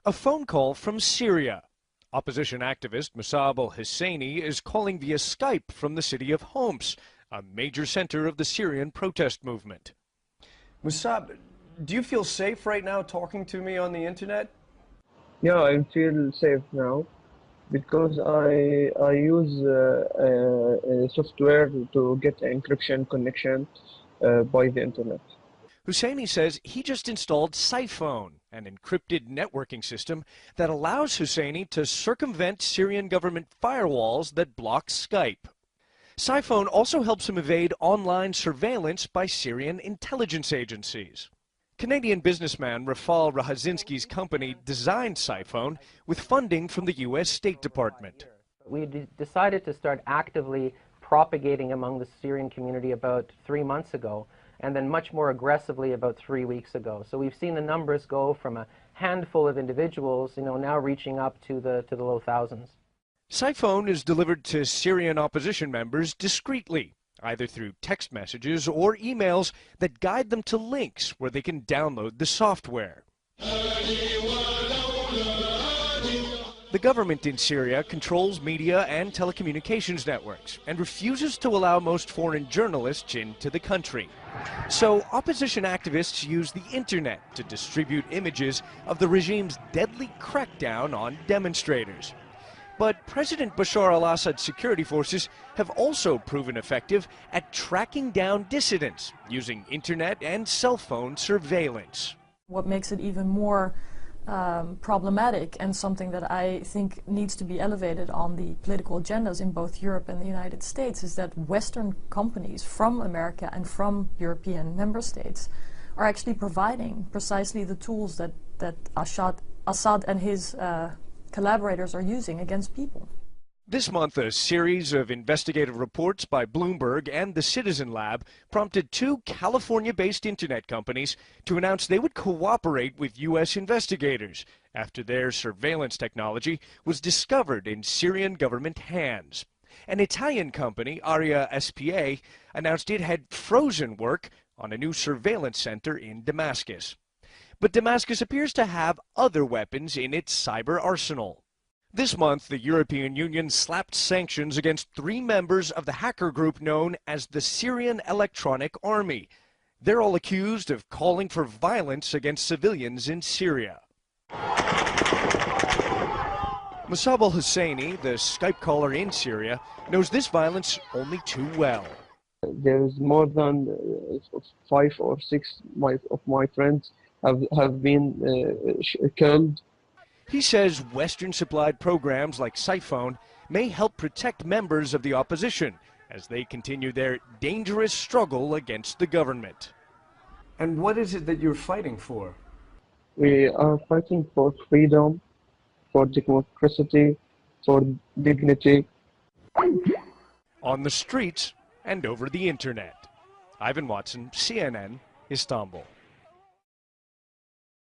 A phone call from Syria. Opposition activist Musab al-Husseini is calling via Skype from the city of Homs, a major center of the Syrian protest movement. Musab, do you feel safe right now talking to me on the internet? Yeah, I feel safe now because I use a software to get encryption connection by the internet. Husseini says he just installed Cyphone, an encrypted networking system that allows Husseini to circumvent Syrian government firewalls that block Skype. Cyphone also helps him evade online surveillance by Syrian intelligence agencies. Canadian businessman Rafal Rahazinski's company designed Cyphone with funding from the U.S. State Department. We decided to start actively propagating among the Syrian community about 3 months ago, and then much more aggressively about 3 weeks ago. So we've seen the numbers go from a handful of individuals, now reaching up to the low thousands. Cyphone is delivered to Syrian opposition members discreetly, either through text messages or emails that guide them to links where they can download the software. The government in Syria controls media and telecommunications networks and refuses to allow most foreign journalists into the country. So opposition activists use the internet to distribute images of the regime's deadly crackdown on demonstrators. But President Bashar al-Assad's security forces have also proven effective at tracking down dissidents using internet and cell phone surveillance. What makes it even more problematic, and something that I think needs to be elevated on the political agendas in both Europe and the United States, is that Western companies from America and from European member states are actually providing precisely the tools that Assad and his collaborators are using against people. This month, a series of investigative reports by Bloomberg and the Citizen Lab prompted 2 California-based internet companies to announce they would cooperate with U.S. investigators after their surveillance technology was discovered in Syrian government hands. An Italian company, Aria SPA, announced it had frozen work on a new surveillance center in Damascus. But Damascus appears to have other weapons in its cyber arsenal. This month, the European Union slapped sanctions against 3 members of the hacker group known as the Syrian Electronic Army. They're all accused of calling for violence against civilians in Syria. Musab al-Husseini, the Skype caller in Syria, knows this violence only too well. There's more than 5 or 6 of my friends have been killed. He says Western-supplied programs like Cyphone may help protect members of the opposition as they continue their dangerous struggle against the government. And what is it that you're fighting for? We are fighting for freedom, for democracy, for dignity. On the streets and over the internet. Ivan Watson, CNN, Istanbul.